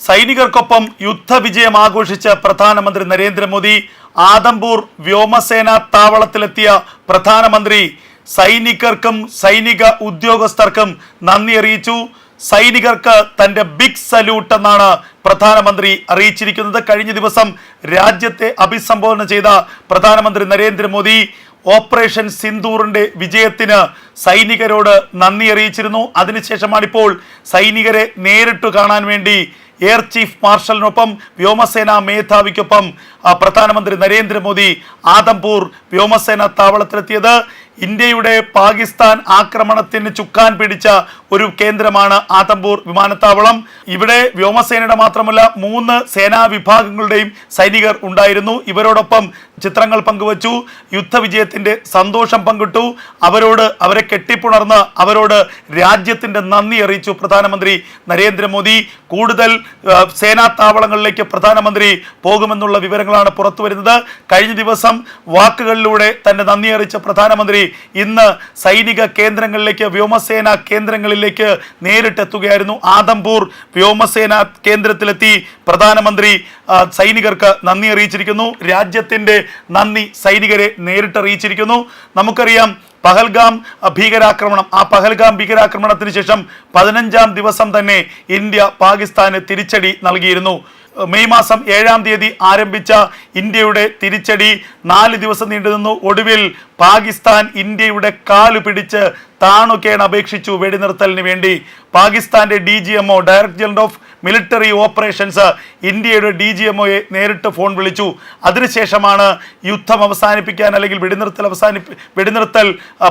സൈനികർക്കൊപ്പം യുദ്ധവിജയം ആഘോഷിച്ച പ്രധാനമന്ത്രി നരേന്ദ്രമോദി ആദംപൂർ വ്യോമസേനാ താവളത്തിലെത്തിയ പ്രധാനമന്ത്രി സൈനികർക്കും സൈനിക ഉദ്യോഗസ്ഥർക്കും നന്ദി അറിയിച്ചു. സൈനികർക്ക് തന്റെ ബിഗ് സല്യൂട്ട് എന്നാണ് പ്രധാനമന്ത്രി അറിയിച്ചിരിക്കുന്നത്. കഴിഞ്ഞ ദിവസം രാജ്യത്തെ അഭിസംബോധന ചെയ്ത പ്രധാനമന്ത്രി നരേന്ദ്രമോദി ഓപ്പറേഷൻ സിന്ദൂറിന്റെ വിജയത്തിന് സൈനികരോട് നന്ദി അറിയിച്ചിരുന്നു. അതിനുശേഷമാണിപ്പോൾ സൈനികരെ നേരിട്ട് കാണാൻ വേണ്ടി എയർ ചീഫ് മാർഷലിനൊപ്പം വ്യോമസേനാ മേധാവിക്കൊപ്പം പ്രധാനമന്ത്രി നരേന്ദ്രമോദി ആദംപൂർ വ്യോമസേനാ താവളത്തിലെത്തിയത്. ഇന്ത്യയുടെ പാകിസ്ഥാൻ ആക്രമണത്തിന് ചുക്കാൻ പിടിച്ച ഒരു കേന്ദ്രമാണ് ആദംപൂർ വിമാനത്താവളം. ഇവിടെ വ്യോമസേനയുടെ മാത്രമല്ല 3 സേനാ വിഭാഗങ്ങളുടെയും സൈനികർ ഉണ്ടായിരുന്നു. ഇവരോടൊപ്പം ചിത്രങ്ങൾ പങ്കുവച്ചു, യുദ്ധവിജയത്തിന്റെ സന്തോഷം പങ്കിട്ടു, അവരെ കെട്ടിപ്പുണർന്ന് അവരോട് രാജ്യത്തിന്റെ നന്ദി അറിയിച്ചു പ്രധാനമന്ത്രി നരേന്ദ്രമോദി. കൂടുതൽ സേനാ താവളങ്ങളിലേക്ക് പ്രധാനമന്ത്രി പോകുമെന്നുള്ള വിവരങ്ങളാണ് പുറത്തു വരുന്നത്. കഴിഞ്ഞ ദിവസം വാക്കുകളിലൂടെ തന്റെ നന്ദി അറിയിച്ച പ്രധാനമന്ത്രി ഇന്ന് സൈനിക കേന്ദ്രങ്ങളിലേക്ക്, വ്യോമസേനാ കേന്ദ്രങ്ങളിലേക്ക് നേരിട്ടെത്തുകയായിരുന്നു. ആദംപൂർ വ്യോമസേനാ കേന്ദ്രത്തിലെത്തി പ്രധാനമന്ത്രി സൈനികർക്ക് നന്ദി അറിയിച്ചിരിക്കുന്നു. രാജ്യത്തിന്റെ നന്ദി സൈനികരെ നേരിട്ടറിയിച്ചിരിക്കുന്നു. നമുക്കറിയാം, പഹൽഗാം ഭീകരാക്രമണം, ആ പഹൽഗാം ഭീകരാക്രമണത്തിന് ശേഷം 15-ാം ദിവസം തന്നെ ഇന്ത്യ പാകിസ്ഥാന് തിരിച്ചടി നൽകിയിരുന്നു. മെയ് മാസം 7-ാം തീയതി ആരംഭിച്ച ഇന്ത്യയുടെ തിരിച്ചടി 4 ദിവസം നീണ്ടുനിന്നു. ഒടുവിൽ പാകിസ്ഥാൻ ഇന്ത്യയുടെ കാല് പിടിച്ച് താണുകേൺ അപേക്ഷിച്ചു വെടിനിർത്തലിന് വേണ്ടി. പാകിസ്ഥാന്റെ DGMO, director general of military operations, ഇന്ത്യയുടെ DGMOയെ നേരിട്ട് ഫോൺ വിളിച്ചു. അതിനുശേഷമാണ് യുദ്ധം അവസാനിപ്പിക്കാൻ അല്ലെങ്കിൽ വെടിനിർത്തൽ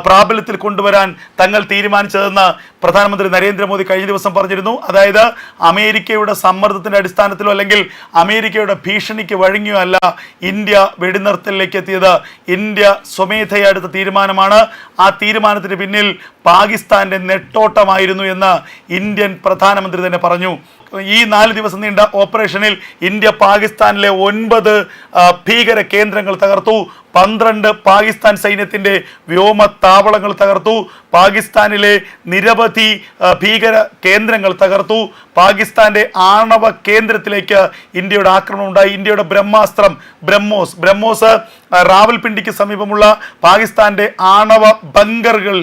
പ്രാബല്യത്തിൽ കൊണ്ടുവരാൻ തങ്ങൾ തീരുമാനിച്ചതെന്ന് പ്രധാനമന്ത്രി നരേന്ദ്രമോദി കഴിഞ്ഞ ദിവസം പറഞ്ഞിരുന്നു. അതായത് അമേരിക്കയുടെ സമ്മർദ്ദത്തിന്റെ അടിസ്ഥാനത്തിലോ അല്ലെങ്കിൽ അമേരിക്കയുടെ ഭീഷണിക്ക് വഴങ്ങിയോ അല്ല ഇന്ത്യ വെടിനിർത്തലിലേക്ക് എത്തിയത്. ഇന്ത്യ സ്വമേധയാ എടുത്ത തീരുമാനമാണ്. ആ തീരുമാനത്തിന് പിന്നിൽ പാകിസ്ഥാന്റെ നെട്ടോട്ടമായിരുന്നു എന്ന് ഇന്ത്യൻ പ്രധാനമന്ത്രി തന്നെ പറഞ്ഞു. ഈ 4 ദിവസം നീണ്ട ഓപ്പറേഷനിൽ ഇന്ത്യ പാകിസ്ഥാനിലെ 9 ഭീകര കേന്ദ്രങ്ങൾ തകർത്തു. 12 പാകിസ്ഥാൻ സൈന്യത്തിന്റെ വ്യോമത്താവളങ്ങൾ തകർത്തു. പാകിസ്ഥാനിലെ നിരവധി ഭീകര കേന്ദ്രങ്ങൾ തകർത്തു. പാകിസ്ഥാന്റെ ആണവ കേന്ദ്രത്തിലേക്ക് ഇന്ത്യയുടെ ആക്രമണം ഉണ്ടായി. ഇന്ത്യയുടെ ബ്രഹ്മാസ്ത്രം ബ്രഹ്മോസ് റാവൽപിണ്ടിക്ക് സമീപമുള്ള പാകിസ്ഥാന്റെ ആണവ ബങ്കറുകൾ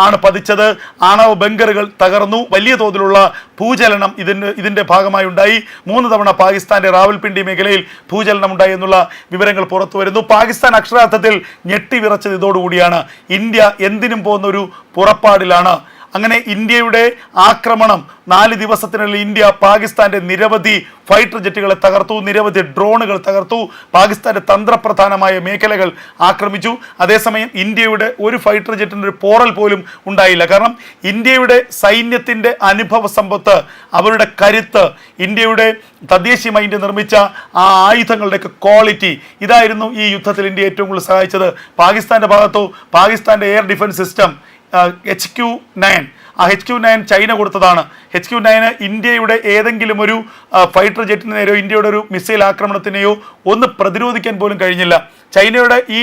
ആണ് പതിച്ചത്. ആണവ ബങ്കറുകൾ തകർന്നു. വലിയ തോതിലുള്ള ഭൂചലനം ഇതിന്റെ ഭാഗമായി ഉണ്ടായി. 3 തവണ പാകിസ്ഥാന്റെ റാവൽപിണ്ടി മേഖലയിൽ ഭൂചലനം ഉണ്ടായി എന്നുള്ള വിവരങ്ങൾ പുറത്തു വരുന്നു. പാകിസ്ഥാൻ അക്ഷരാർത്ഥത്തിൽ ഞെട്ടിവിറച്ചത് ഇതോടുകൂടിയാണ്. ഇന്ത്യ എന്തിനും പോകുന്ന ഒരു പുറപ്പാടിലാണ്. അങ്ങനെ ഇന്ത്യയുടെ ആക്രമണം 4 ദിവസത്തിനുള്ളിൽ ഇന്ത്യ പാകിസ്ഥാന്റെ നിരവധി ഫൈറ്റർ ജെറ്റുകളെ തകർത്തു, നിരവധി ഡ്രോണുകൾ തകർത്തു, പാകിസ്ഥാന്റെ തന്ത്രപ്രധാനമായ മേഖലകൾ ആക്രമിച്ചു. അതേസമയം ഇന്ത്യയുടെ ഒരു ഫൈറ്റർ ജെറ്റിന് ഒരു പോറൽ പോലും ഉണ്ടായില്ല. കാരണം ഇന്ത്യയുടെ സൈന്യത്തിന്റെ അനുഭവ സമ്പത്ത്, അവരുടെ കരുത്ത്, ഇന്ത്യയുടെ തദ്ദേശീയമായി ഇന്ത്യ നിർമ്മിച്ച ആ ആയുധങ്ങളുടെയൊക്കെ ക്വാളിറ്റി, ഇതായിരുന്നു ഈ യുദ്ധത്തിൽ ഇന്ത്യ ഏറ്റവും കൂടുതൽ സഹായിച്ചത്. പാകിസ്ഥാന്റെ ഭാഗത്തോ പാകിസ്ഥാന്റെ എയർ ഡിഫൻസ് സിസ്റ്റം HQ-9, ആ HQ-9 ചൈന കൊടുത്തതാണ്. HQ-9 ഇന്ത്യയുടെ ഏതെങ്കിലും ഒരു ഫൈറ്റർ ജെറ്റിന് നേരെയോ ഇന്ത്യയുടെ ഒരു മിസൈൽ ആക്രമണത്തിനെയോ ഒന്ന് പ്രതിരോധിക്കാൻ പോലും കഴിഞ്ഞില്ല. ചൈനയുടെ ഈ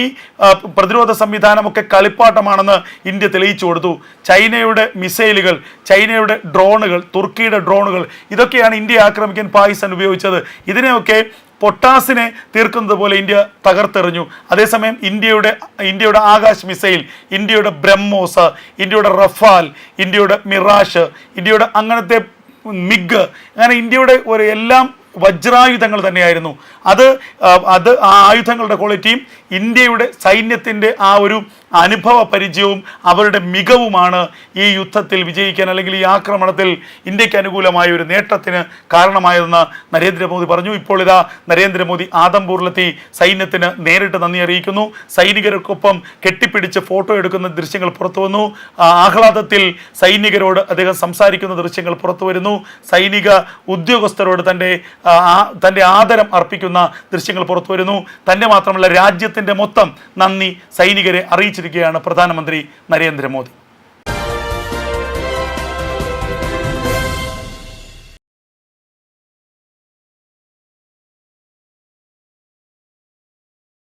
പ്രതിരോധ സംവിധാനമൊക്കെ കളിപ്പാട്ടമാണെന്ന് ഇന്ത്യ തെളിയിച്ചു കൊടുത്തു. ചൈനയുടെ മിസൈലുകൾ, ചൈനയുടെ ഡ്രോണുകൾ, തുർക്കിയുടെ ഡ്രോണുകൾ, ഇതൊക്കെയാണ് ഇന്ത്യയെ ആക്രമിക്കാൻ പാകിസ്ഥാൻ ഉപയോഗിച്ചത്. ഇതിനെയൊക്കെ പൊട്ടാസിനെ തീർക്കുന്നത് പോലെ ഇന്ത്യ തകർത്തെറിഞ്ഞു. അതേസമയം ഇന്ത്യയുടെ ആകാശ് മിസൈൽ, ഇന്ത്യയുടെ ബ്രഹ്മോസ്, ഇന്ത്യയുടെ റഫാൽ, ഇന്ത്യയുടെ മിറാഷ്, ഇന്ത്യയുടെ അങ്ങനത്തെ മിഗ്, അങ്ങനെ ഇന്ത്യയുടെ എല്ലാം വജ്രായുധങ്ങൾ തന്നെയായിരുന്നു. അത് ആ ആയുധങ്ങളുടെ ക്വാളിറ്റിയും ഇന്ത്യയുടെ സൈന്യത്തിൻ്റെ ആ ഒരു അനുഭവ പരിചയവും അവരുടെ മികവുമാണ് ഈ യുദ്ധത്തിൽ വിജയിക്കാൻ അല്ലെങ്കിൽ ഈ ആക്രമണത്തിൽ ഇന്ത്യക്ക് അനുകൂലമായ ഒരു നേട്ടത്തിന് കാരണമായതെന്ന് നരേന്ദ്രമോദി പറഞ്ഞു. ഇപ്പോൾ ഇതാ നരേന്ദ്രമോദി ആദംപൂരിലെത്തി സൈന്യത്തിന് നേരിട്ട് നന്ദി അറിയിക്കുന്നു. സൈനികർക്കൊപ്പം കെട്ടിപ്പിടിച്ച് ഫോട്ടോ എടുക്കുന്ന ദൃശ്യങ്ങൾ പുറത്തു വന്നു. ആഹ്ലാദത്തിൽ സൈനികരോട് അദ്ദേഹം സംസാരിക്കുന്ന ദൃശ്യങ്ങൾ പുറത്തു വരുന്നു. സൈനിക ഉദ്യോഗസ്ഥരോട് തൻ്റെ ആദരം അർപ്പിക്കുന്ന ദൃശ്യങ്ങൾ പുറത്തു വരുന്നു. തൻ്റെ മാത്രമല്ല രാജ്യത്തിൻ്റെ മൊത്തം നന്ദി സൈനികരെ അറിയിച്ചിരിക്കുകയാണ് പ്രധാനമന്ത്രി നരേന്ദ്രമോദി.